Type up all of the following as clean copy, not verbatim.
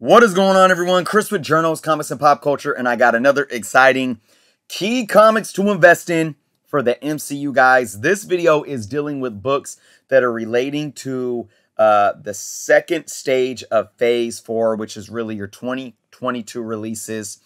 What is going on, everyone? Chris with Journals, Comics, and Pop Culture, and I got another exciting key comics to invest in for the MCU, guys. This video is dealing with books that are relating to the second stage of Phase 4, which is really your 2022 releases.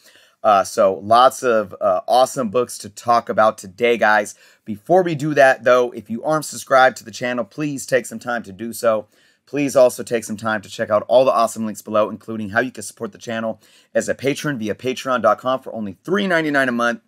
So lots of awesome books to talk about today, guys. Before we do that, though, if you aren't subscribed to the channel, please take some time to do so. Please also take some time to check out all the awesome links below, including how you can support the channel as a patron via patreon.com for only $3.99 a month.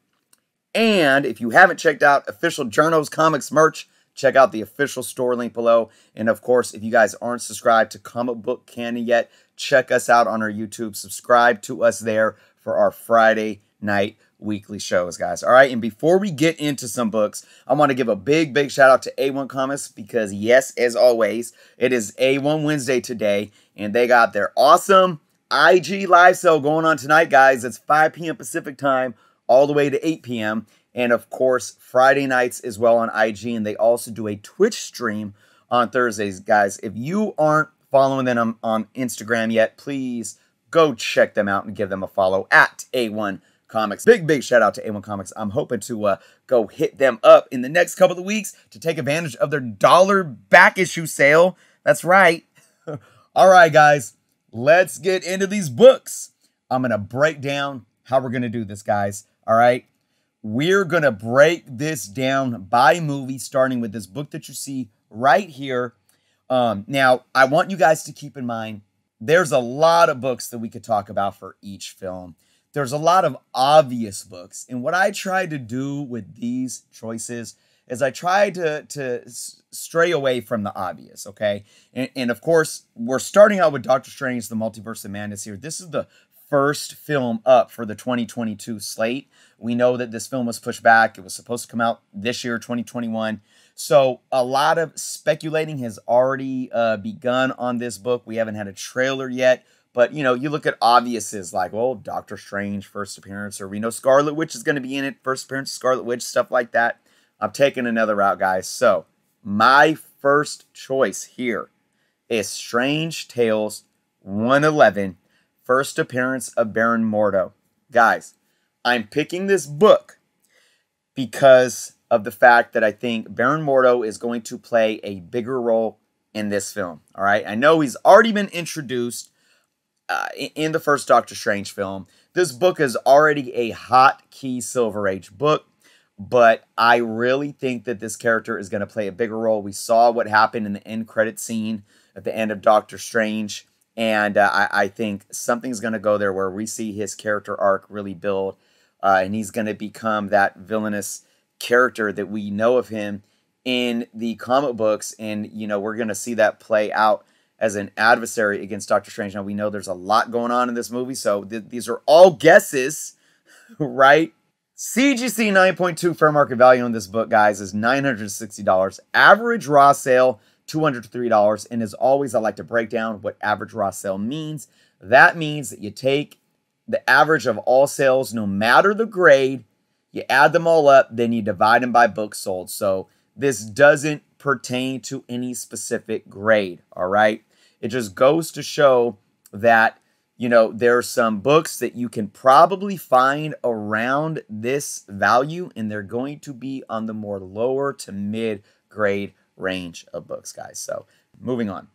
And if you haven't checked out official Journos Comics merch, check out the official store link below. And of course, if you guys aren't subscribed to Comic Book Canon yet, check us out on our YouTube. Subscribe to us there for our Friday night weekly shows, guys. All right, and before we get into some books, I want to give a big shout out to A1 Comics because, yes, as always, it is A1 Wednesday today, and they got their awesome IG live sale going on tonight, guys. It's 5 p.m. Pacific time all the way to 8 p.m. And, of course, Friday nights as well on IG, and they also do a Twitch stream on Thursdays, guys. If you aren't following them on Instagram yet, please go check them out and give them a follow at A1 Comics. Big shout out to A1 Comics. I'm hoping to go hit them up in the next couple of weeks to take advantage of their $1 back issue sale. That's right. All right, guys, let's get into these books. I'm going to break down how we're going to do this, guys. All right. We're going to break this down by movie, starting with this book that you see right here. Now, I want you guys to keep in mind, there's a lot of books that we could talk about for each film. There's a lot of obvious books. And what I try to do with these choices is I try to stray away from the obvious, okay? And of course, we're starting out with Doctor Strange, The Multiverse of Madness here. This is the first film up for the 2022 slate. We know that this film was pushed back. It was supposed to come out this year, 2021. So a lot of speculating has already begun on this book. We haven't had a trailer yet. But, you know, you look at obviouses like, well, Doctor Strange, first appearance, or we know Scarlet Witch is going to be in it, first appearance of Scarlet Witch, stuff like that. I'm taking another route, guys. So, my first choice here is Strange Tales 111, first appearance of Baron Mordo. Guys, I'm picking this book because of the fact that I think Baron Mordo is going to play a bigger role in this film. All right, I know he's already been introduced in the first Doctor Strange film. This book is already a hot key Silver Age book, but I really think that this character is going to play a bigger role. We saw what happened in the end credit scene at the end of Doctor Strange, and I think something's going to go there where we see his character arc really build, and he's going to become that villainous character that we know of him in the comic books, and, you know, we're going to see that play out as an adversary against Doctor Strange. Now, we know there's a lot going on in this movie, so these are all guesses, right? CGC 9.2 fair market value on this book, guys, is $960. Average raw sale, $203. And as always, I like to break down what average raw sale means. That means that you take the average of all sales, no matter the grade, you add them all up, then you divide them by books sold. So this doesn't pertain to any specific grade, all right? It just goes to show that, you know, there are some books that you can probably find around this value, and they're going to be on the more lower to mid grade range of books, guys. So moving on.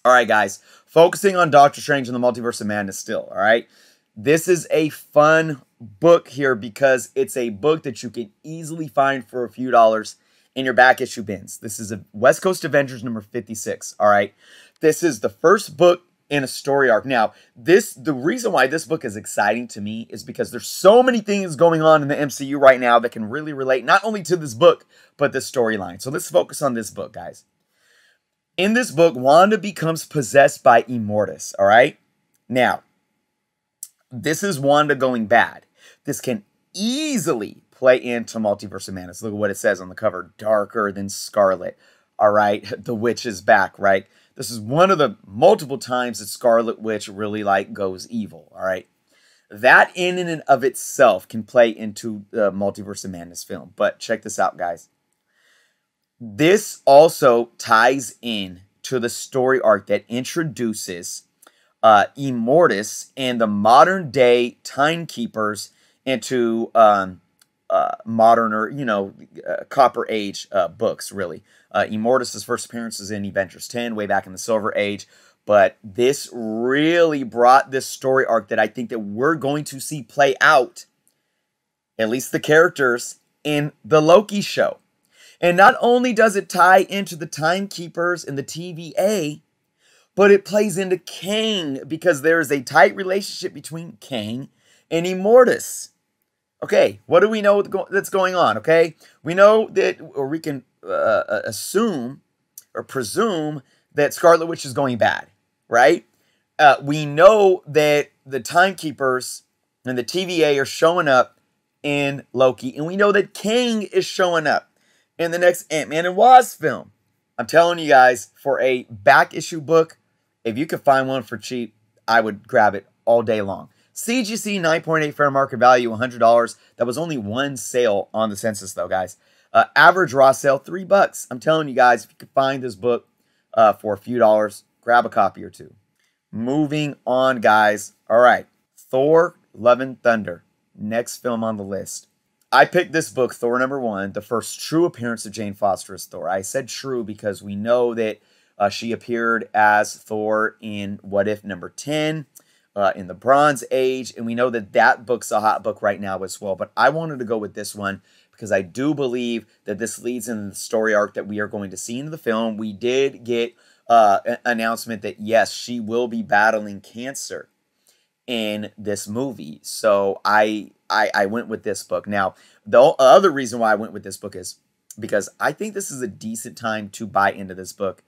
All right, guys, focusing on Doctor Strange and the Multiverse of Madness still, all right? This is a fun book here because it's a book that you can easily find for a few dollars in your back issue bins. This is a West Coast Avengers number 56, all right? This is the first book in a story arc. Now, the reason why this book is exciting to me is because there's so many things going on in the MCU right now that can really relate not only to this book, but this storyline. So let's focus on this book, guys. In this book, Wanda becomes possessed by Immortus, all right? Now, this is Wanda going bad. This can easily play into Multiverse of Madness. Look at what it says on the cover. Darker than Scarlet. All right. The witch is back, right? This is one of the multiple times that Scarlet Witch really goes evil. All right. That in and of itself can play into the Multiverse of Madness film. But check this out, guys. This also ties in to the story arc that introduces Immortus and the modern day timekeepers into modern or, Copper Age books, really. Immortus' first appearance is in Avengers 10, way back in the Silver Age. But this really brought this story arc that I think that we're going to see play out, at least the characters, in the Loki show. And not only does it tie into the Timekeepers and the TVA, but it plays into Kang, because there is a tight relationship between Kang and Immortus. Okay, what do we know that's going on, okay? We know that, or we can assume or presume that Scarlet Witch is going bad, right? We know that the Timekeepers and the TVA are showing up in Loki, and we know that Kang is showing up in the next Ant-Man and Wasp film. I'm telling you guys, for a back issue book, if you could find one for cheap, I would grab it all day long. CGC 9.8 fair market value, $100. That was only one sale on the census, though, guys. Average raw sale, $3. I'm telling you guys, if you could find this book for a few dollars, grab a copy or two. Moving on, guys. All right, Thor: Love and Thunder. Next film on the list. I picked this book, Thor #1, the first true appearance of Jane Foster as Thor. I said true because we know that she appeared as Thor in What If #10, in the Bronze Age, and we know that that book's a hot book right now as well. But I wanted to go with this one because I do believe that this leads into the story arc that we are going to see in the film. We did get an announcement that, yes, she will be battling cancer in this movie. So I went with this book. Now, the other reason why I went with this book is because I think this is a decent time to buy into this book.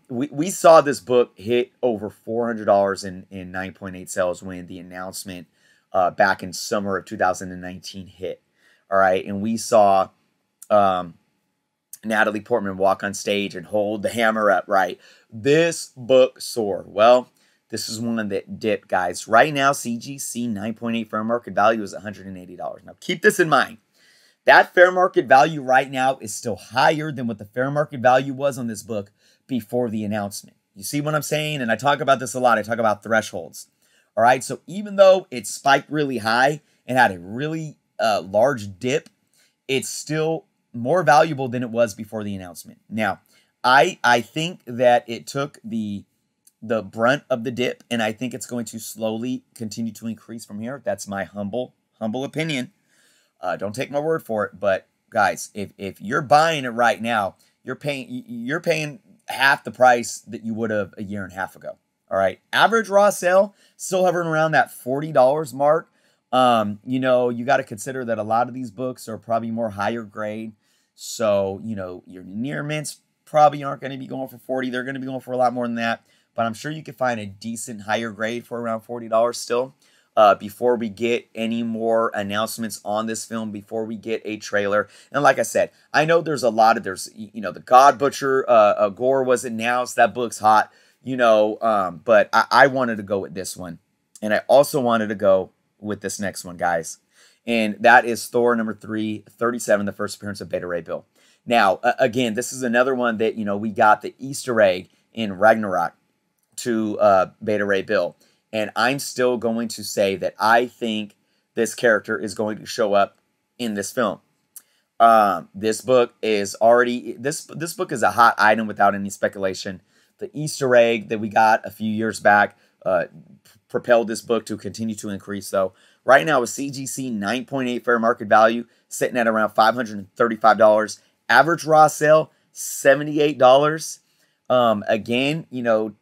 We saw this book hit over $400 in 9.8 sales when the announcement back in summer of 2019 hit. All right, and we saw Natalie Portman walk on stage and hold the hammer up, right? This book soared. Well, this is one that dipped, guys. Right now, CGC 9.8 fair market value is $180. Now, keep this in mind. That fair market value right now is still higher than what the fair market value was on this book before the announcement. You see what I'm saying? And I talk about this a lot. I talk about thresholds. All right, so even though it spiked really high and had a really large dip, it's still more valuable than it was before the announcement. Now, I think that it took the brunt of the dip, and I think it's going to slowly continue to increase from here. That's my humble opinion. Don't take my word for it, but guys, if you're buying it right now, you're paying half the price that you would have a year and a half ago. All right, average raw sale still hovering around that $40 mark. You got to consider that a lot of these books are probably more higher grade, so your near mints probably aren't going to be going for 40. They're going to be going for a lot more than that. But I'm sure you could find a decent higher grade for around $40 still. Before we get any more announcements on this film, before we get a trailer. And like I said, I know there's the God Butcher, Gore was announced. That book's hot, but I wanted to go with this one. And I also wanted to go with this next one, guys. And that is Thor #337, the first appearance of Beta Ray Bill. Now, again, this is another one that, we got the Easter egg in Ragnarok to Beta Ray Bill. And I'm still going to say that I think this character is going to show up in this film. This book is already, this book is a hot item without any speculation. The Easter egg that we got a few years back propelled this book to continue to increase, though. Right now, with CGC 9.8 fair market value, sitting at around $535. Average raw sale, $78. Again,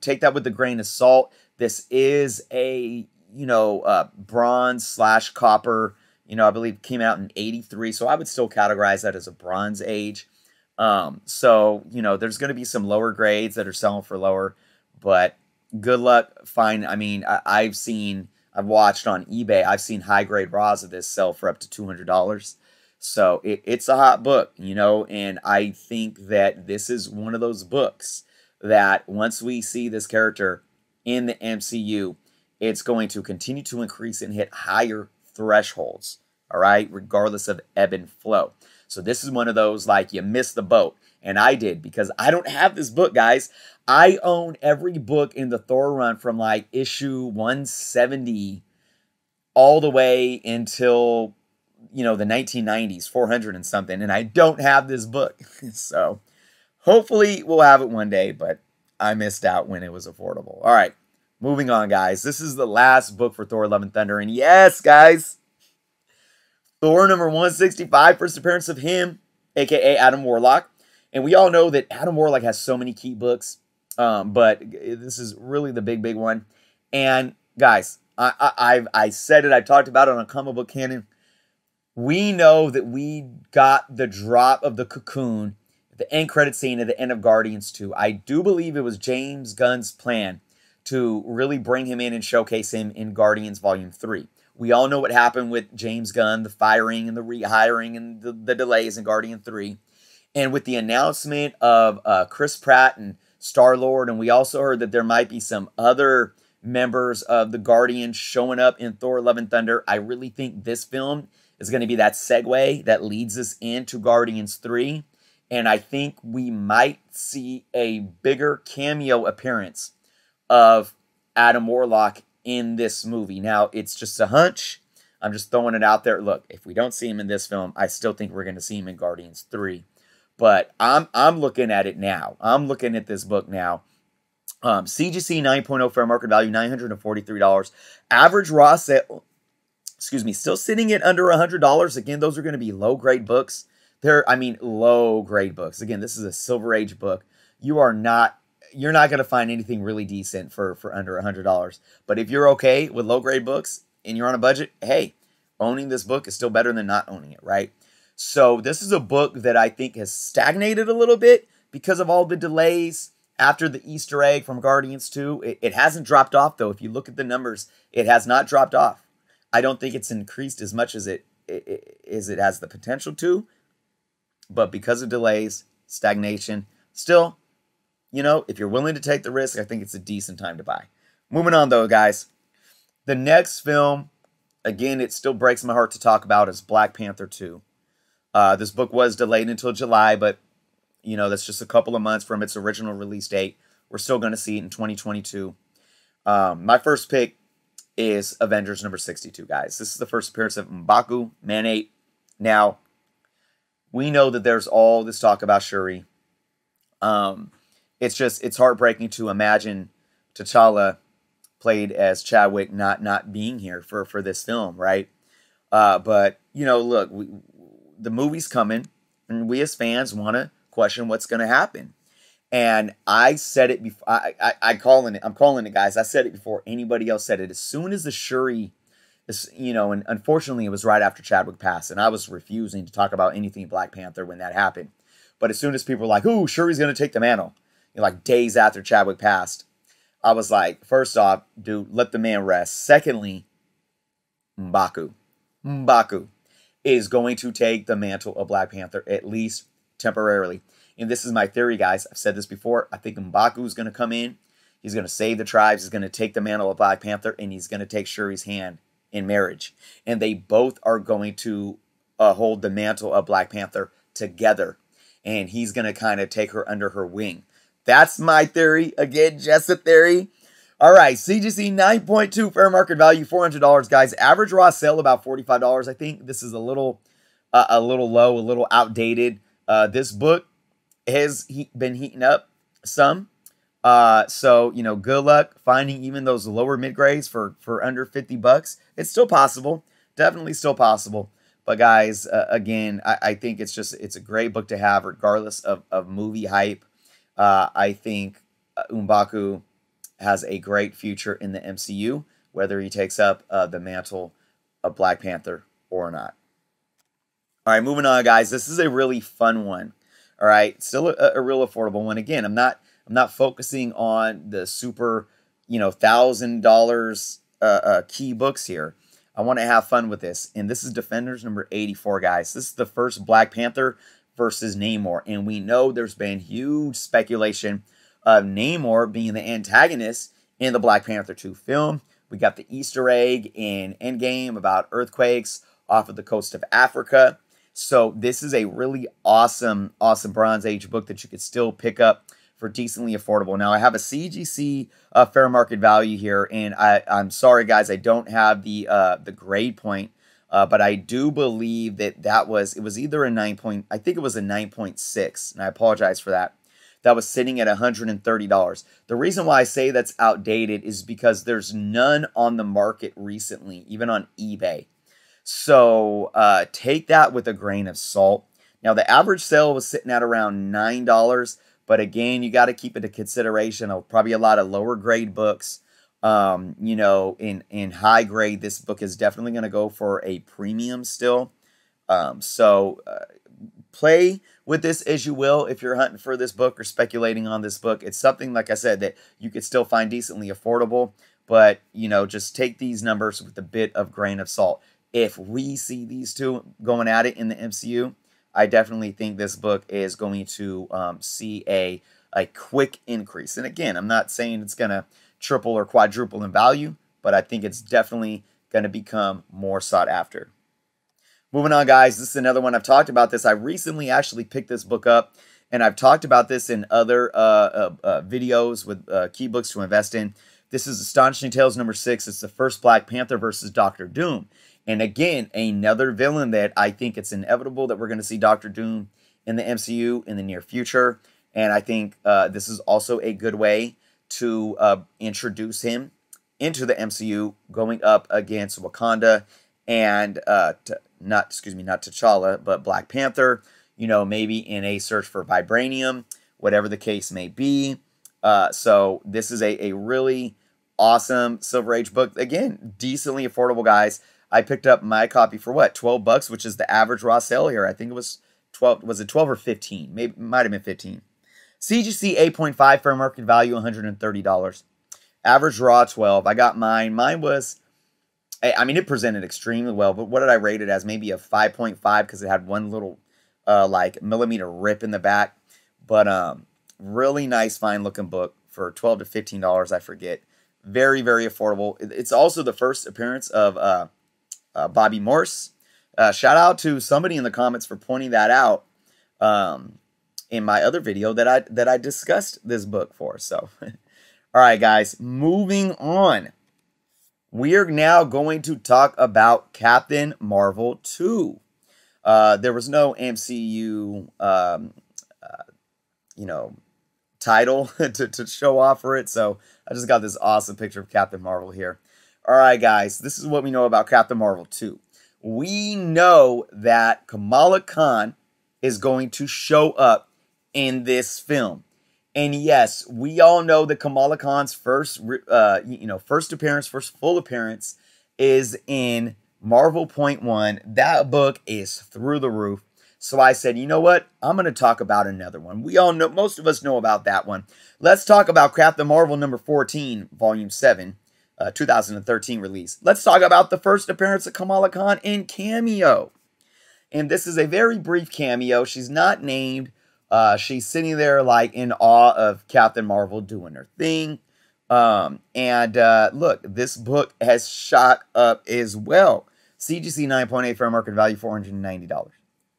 take that with a grain of salt. This is a, bronze/copper, I believe came out in 83. So I would still categorize that as a Bronze Age. So, there's going to be some lower grades that are selling for lower, but good luck finding. I mean, I've watched on eBay, I've seen high grade raws of this sell for up to $200. So it's a hot book, and I think that this is one of those books that once we see this character in the MCU, it's going to continue to increase and hit higher thresholds, all right, regardless of ebb and flow. So this is one of those, like, you missed the boat. And I did, because I don't have this book, guys. I own every book in the Thor run from like issue 170 all the way until, you know, the 1990s, 400 and something. And I don't have this book. So hopefully we'll have it one day, but I missed out when it was affordable. All right, moving on, guys. This is the last book for Thor Love and Thunder. And yes, guys, Thor number 165, first appearance of him, a.k.a. Adam Warlock. And we all know that Adam Warlock has so many key books, but this is really the big one. And, guys, I said it, I talked about it on Comic Book Canon. We know that we got the drop of the Cocoon, the end credit scene at the end of Guardians 2. I do believe it was James Gunn's plan to really bring him in and showcase him in Guardians Volume 3. We all know what happened with James Gunn, the firing and the rehiring and the delays in Guardian 3. And with the announcement of Chris Pratt and Star-Lord, and we also heard that there might be some other members of the Guardians showing up in Thor Love and Thunder, I really think this film is going to be that segue that leads us into Guardians 3. And I think we might see a bigger cameo appearance of Adam Warlock in this movie. Now, it's just a hunch. I'm just throwing it out there. Look, if we don't see him in this film, I still think we're going to see him in Guardians 3. But I'm looking at it now. I'm looking at this book now. CGC 9.0 fair market value, $943. Average raw sale, excuse me, still sitting at under $100. Again, those are going to be low-grade books. Low-grade books. Again, this is a Silver Age book. You're not going to find anything really decent for under $100. But if you're okay with low-grade books and you're on a budget, hey, owning this book is still better than not owning it, right? So this is a book that I think has stagnated a little bit because of all the delays after the Easter egg from Guardians 2. It hasn't dropped off, though. If you look at the numbers, it has not dropped off. I don't think it's increased as much as it has the potential to. But because of delays, stagnation, still, you know, if you're willing to take the risk, I think it's a decent time to buy. Moving on, though, guys. The next film, again, it still breaks my heart to talk about, is Black Panther 2. This book was delayed until July, but, you know, that's just a couple of months from its original release date. We're still going to see it in 2022. My first pick is Avengers number 62, guys. This is the first appearance of M'Baku, Man-8. Now, we know that there's all this talk about Shuri. It's heartbreaking to imagine T'Challa, played as Chadwick, not being here for this film, right? But, you know, look, the movie's coming, and we as fans want to question what's going to happen. And I said it before. I'm calling it, guys. I said it before anybody else said it. As soon as the Shuri, you know, and unfortunately it was right after Chadwick passed, and I was refusing to talk about anything Black Panther when that happened. But as soon as people were like, "Ooh, Shuri's going to take the mantle," you know, like days after Chadwick passed, I was like, first off, dude, let the man rest. Secondly, M'Baku is going to take the mantle of Black Panther, at least temporarily. And this is my theory, guys. I've said this before. I think M'Baku is going to come in. He's going to save the tribes. He's going to take the mantle of Black Panther, and he's going to take Shuri's hand in marriage. And they both are going to hold the mantle of Black Panther together. And he's going to kind of take her under her wing. That's my theory. Again, just a theory. All right, CGC 9.2 fair market value, $400, guys. Average raw sale about $45. I think this is a little low, a little outdated. This book has been heating up some. So, you know, good luck finding even those lower mid grades for under $50. It's still possible. Definitely still possible. But guys, again, I think it's a great book to have regardless of movie hype. I think M'Baku has a great future in the MCU, whether he takes up the mantle of Black Panther or not. All right, moving on, guys. This is a really fun one. All right, still a real affordable one. Again, I'm not focusing on the super, you know, $1,000 key books here. I want to have fun with this, and this is Defenders number 84, guys. This is the first Black Panther versus Namor, and we know there's been huge speculation of Namor being the antagonist in the Black Panther 2 film. We got the Easter egg in Endgame about earthquakes off of the coast of Africa. So this is a really awesome, awesome Bronze Age book that you could still pick up for decently affordable. Now I have a CGC fair market value here, and I'm sorry guys, I don't have the grade point, but I do believe that it was either a 9 point, I think it was a 9.6, and I apologize for that. That was sitting at $130. The reason why I say that's outdated is because there's none on the market recently, even on eBay. So take that with a grain of salt. Now, the average sale was sitting at around $9, but again, you got to keep it in consideration of probably a lot of lower grade books. You know, in high grade, this book is definitely going to go for a premium still. Play with this as you will if you're hunting for this book or speculating on this book. It's something, like I said, that you could still find decently affordable, but, you know, just take these numbers with a bit of grain of salt. If we see these two going at it in the MCU, I definitely think this book is going to see a quick increase. And again, I'm not saying it's going to triple or quadruple in value, but I think it's definitely going to become more sought after. Moving on, guys, this is another one. I've talked about this. I recently actually picked this book up, and I've talked about this in other videos with key books to invest in. This is Astonishing Tales number 6. It's the first Black Panther versus Doctor Doom. And again, another villain that I think it's inevitable that we're going to see Doctor Doom in the MCU in the near future. And I think this is also a good way to introduce him into the MCU, going up against Wakanda and not T'Challa, but Black Panther, you know, maybe in a search for vibranium, whatever the case may be. So this is a really awesome Silver Age book. Again, decently affordable, guys. I picked up my copy for what, $12, which is the average raw sale here. I think it was 12. Was it 12 or 15? Maybe it might have been 15. CGC 8.5, fair market value $130. Average raw 12. I got mine. Mine was, I mean, it presented extremely well, but what did I rate it as? Maybe a 5.5 because it had one little like millimeter rip in the back. But really nice, fine looking book for $12 to $15, I forget. Very, very affordable. It's also the first appearance of Bobby Morse. Shout out to somebody in the comments for pointing that out in my other video that I discussed this book for. So, all right, guys, moving on. We are now going to talk about Captain Marvel 2. There was no MCU, you know, title to show off for it, so I just got this awesome picture of Captain Marvel here. All right, guys, this is what we know about Captain Marvel 2. We know that Kamala Khan is going to show up in this film. And yes, we all know that Kamala Khan's first appearance, first full appearance is in Marvel Point 1. That book is through the roof. So I said, you know what? I'm going to talk about another one. We all know, most of us know about that one. Let's talk about Captain Marvel number 14, Volume 7, 2013 release. Let's talk about the first appearance of Kamala Khan in Cameo. And this is a very brief cameo. She's not named. She's sitting there like in awe of Captain Marvel doing her thing. Look, this book has shot up as well. CGC 9.8, fair market value $490.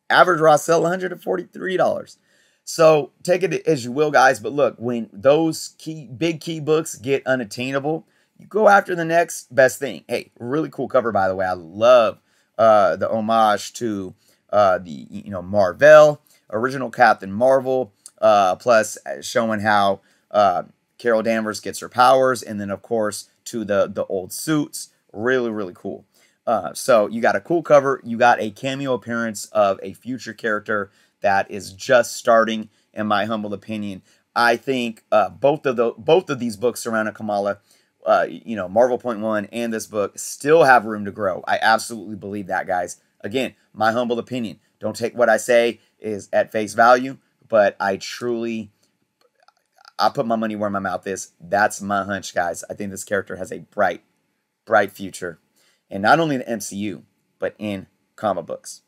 Average raw sale $143. So take it as you will, guys. But look, when those big key books get unattainable, you go after the next best thing. Hey, really cool cover, by the way. I love the homage to the Marvel, original Captain Marvel, plus showing how Carol Danvers gets her powers, and then of course to the old suits. Really, really cool. So you got a cool cover. You got a cameo appearance of a future character that is just starting, in my humble opinion. I think both of these books surrounding Kamala, Marvel Point 1 and this book still have room to grow. I absolutely believe that, guys. Again, my humble opinion. Don't take what I say is at face value, but I put my money where my mouth is. That's my hunch, guys. I think this character has a bright, bright future. And not only in the MCU, but in comic books.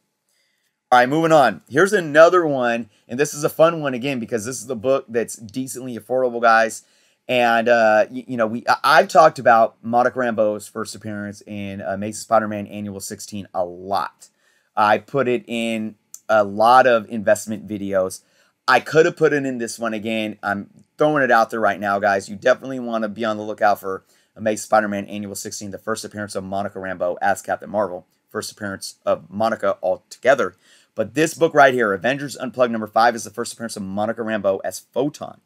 All right, moving on. Here's another one, and this is a fun one again because this is the book that's decently affordable, guys. And I've talked about Monica Rambeau's first appearance in Amazing Spider-Man Annual 16 a lot. I put it in a lot of investment videos. I could have put it in this one again. I'm throwing it out there right now, guys. You definitely want to be on the lookout for Amazing Spider-Man Annual 16, the first appearance of Monica Rambeau as Captain Marvel, first appearance of Monica altogether. But this book right here, Avengers Unplugged number 5, is the first appearance of Monica Rambeau as Photon.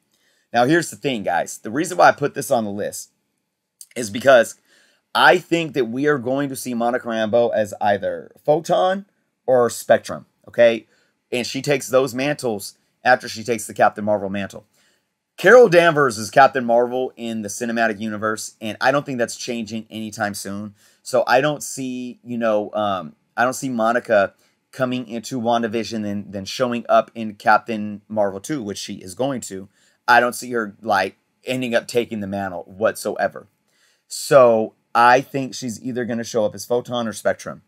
Now, here's the thing, guys. The reason why I put this on the list is because I think that we are going to see Monica Rambeau as either Photon or Spectrum, okay? And she takes those mantles after she takes the Captain Marvel mantle. Carol Danvers is Captain Marvel in the cinematic universe, and I don't think that's changing anytime soon. So I don't see, I don't see Monica coming into WandaVision and then showing up in Captain Marvel 2, which she is going to. I don't see her, like, ending up taking the mantle whatsoever. So I think she's either going to show up as Photon or Spectrum.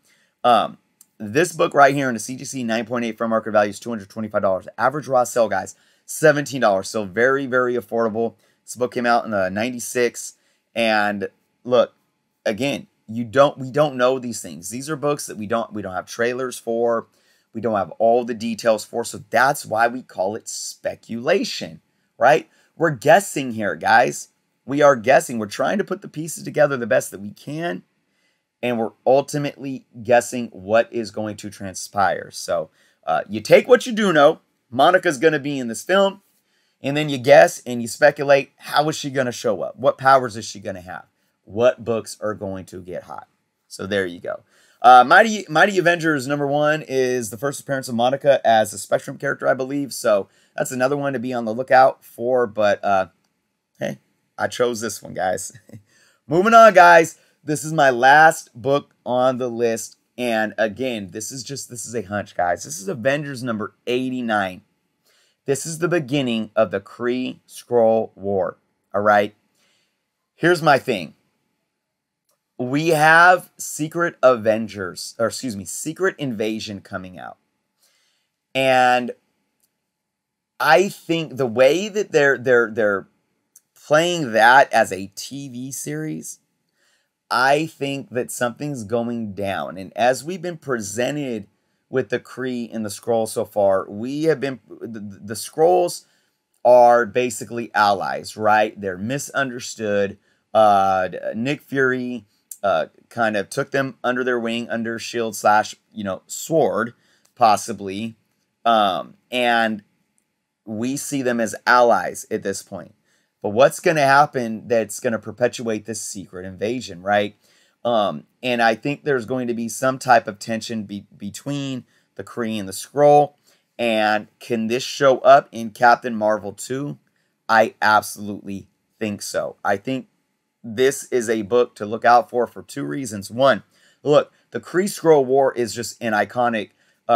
This book right here in the CGC 9.8 fair market value is $225. Average raw sale, guys, $17. So very, very affordable. This book came out in '96. And look, again, we don't know these things. These are books that we don't have trailers for. We don't have all the details for. So that's why we call it speculation, right? We're guessing here, guys. We are guessing. We're trying to put the pieces together the best that we can. And we're ultimately guessing what is going to transpire. So you take what you do know. Monica's going to be in this film. And then you guess and you speculate, how is she going to show up? What powers is she going to have? What books are going to get hot? So there you go. Mighty Avengers number 1 is the first appearance of Monica as a Spectrum character, I believe. So that's another one to be on the lookout for. But hey, I chose this one, guys. Moving on, guys. This is my last book on the list. And again, this is a hunch, guys. This is Avengers number 89. This is the beginning of the KREE SKRULL War. All right. Here's my thing. We have Secret Invasion coming out. And I think the way that they're playing that as a TV series, I think that something's going down. And as we've been presented with the KREE and the SKRULL so far, we have been, the SKRULLs are basically allies, right? They're misunderstood. Nick Fury kind of took them under their wing, under shield / sword, possibly. And we see them as allies at this point. But what's going to happen that's going to perpetuate this secret invasion, right? And I think there's going to be some type of tension between the KREE and the SKRULL. And can this show up in Captain Marvel 2? I absolutely think so. I think this is a book to look out for 2 reasons. One, look, the KREE SKRULL War is just an iconic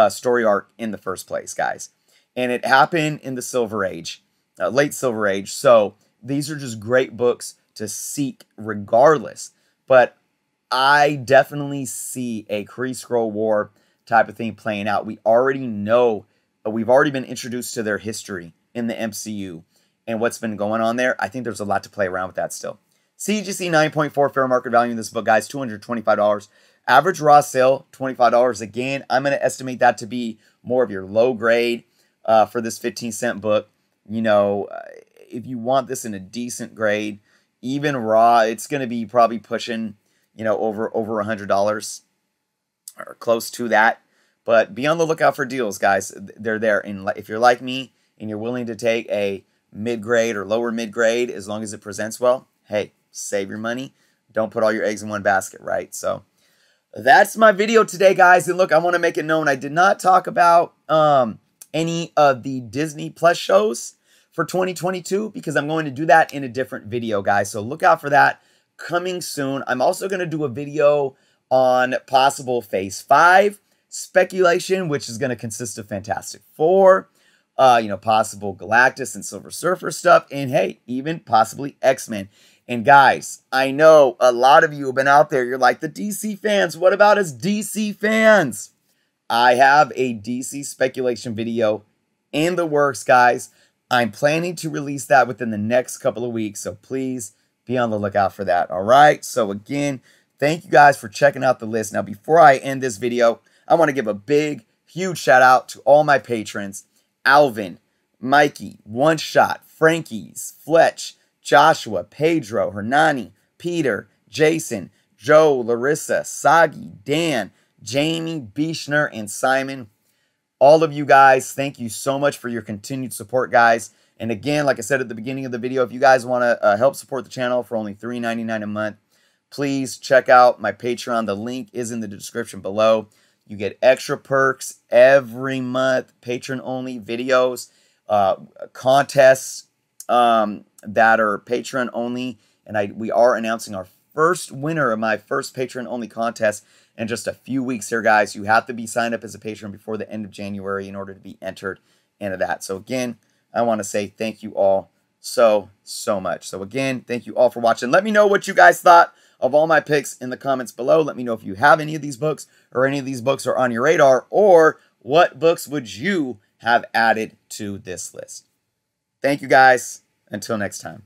story arc in the first place, guys. And it happened in the Silver Age, late Silver Age. So these are just great books to seek regardless. But I definitely see a KREE SKRULL War type of thing playing out. We already know, we've already been introduced to their history in the MCU and what's been going on there. I think there's a lot to play around with that still. CGC 9.4 fair market value in this book, guys, $225. Average raw sale, $25. Again, I'm going to estimate that to be more of your low grade for this 15-cent book. If you want this in a decent grade, even raw, it's going to be probably pushing, over $100 or close to that. But be on the lookout for deals, guys. They're there. And if you're like me and you're willing to take a mid-grade or lower mid-grade, as long as it presents well, hey, save your money. Don't put all your eggs in one basket, right? So that's my video today, guys. And look, I want to make it known I did not talk about any of the Disney Plus shows for 2022 because I'm going to do that in a different video, guys. So look out for that coming soon. I'm also going to do a video on possible Phase 5 speculation, which is going to consist of Fantastic Four, possible Galactus and Silver Surfer stuff, and hey, even possibly X-Men. And guys, I know a lot of you have been out there. You're like, the DC fans, what about us DC fans? I have a DC speculation video in the works, guys. I'm planning to release that within the next couple of weeks, so please be on the lookout for that, all right? So again, thank you guys for checking out the list. Now, before I end this video, I want to give a big, Huge shout out to all my patrons: Alvin, Mikey, One Shot, Frankie's, Fletch, Joshua, Pedro, Hernani, Peter, Jason, Joe, Larissa, Sagi, Dan, Jamie, Bishner, and Simon. All of you guys, thank you so much for your continued support, guys. And again, like I said at the beginning of the video, if you guys want to help support the channel for only $3.99 a month, please check out my Patreon. The link is in the description below. You get extra perks every month, patron-only videos, contests that are patron-only. And we are announcing our first winner of my first patron-only contest in just a few weeks here, guys. You have to be signed up as a patron before the end of January in order to be entered into that. So again, I want to say thank you all so much. So again, thank you all for watching. Let me know what you guys thought of all my picks in the comments below. Let me know if you have any of these books or any of these books are on your radar, or what books would you have added to this list. Thank you guys. Until next time.